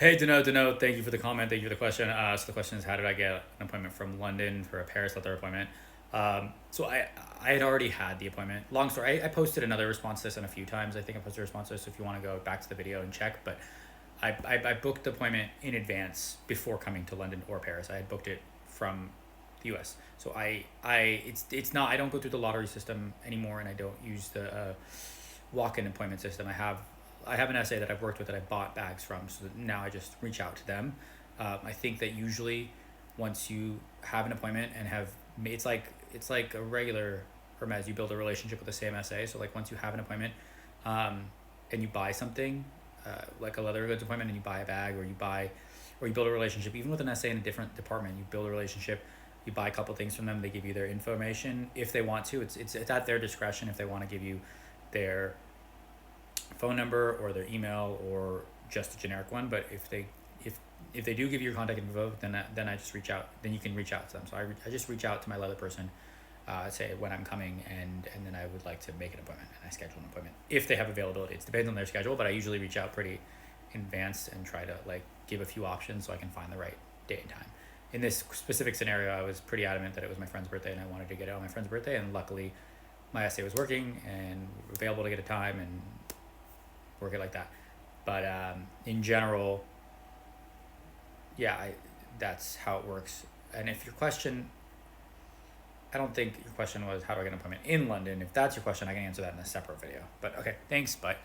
Hey, Dano, thank you for the comment. Thank you for the question. So the question is, how did I get an appointment from London for a Paris leather appointment? So I had already had the appointment. Long story. I posted another response to this in a few times. I think I posted a response to this. So if you want to go back to the video and check, but I booked the appointment in advance before coming to London or Paris. I had booked it from the U.S. So it's not, I don't go through the lottery system anymore, and I don't use the walk-in appointment system. I have an essay that I've worked with that I bought bags from, so that now I just reach out to them. I think that usually once you have an appointment and it's like a regular Hermes, you build a relationship with the same SA. So like once you have an appointment, and you buy something, like a leather goods appointment, and you buy a bag, or you build a relationship even with an SA in a different department. You build a relationship, you buy a couple things from them, they give you their information if they want to. It's at their discretion if they want to give you their phone number or their email or just a generic one. But if they do give you your contact info, then I just reach out. Then you can reach out to them. So I just reach out to my leather person, say when I'm coming, and then I would like to make an appointment, and I schedule an appointment if they have availability. It depends on their schedule, but I usually reach out pretty in advance and try to like give a few options so I can find the right date and time. In this specific scenario, I was pretty adamant that it was my friend's birthday, and I wanted to get it on my friend's birthday, and luckily my SA was working and available to get a time and work it like that. But in general, yeah, that's how it works. And if your question, I don't think your question was how do I get an appointment in London. If that's your question, I can answer that in a separate video. But okay, thanks, bye.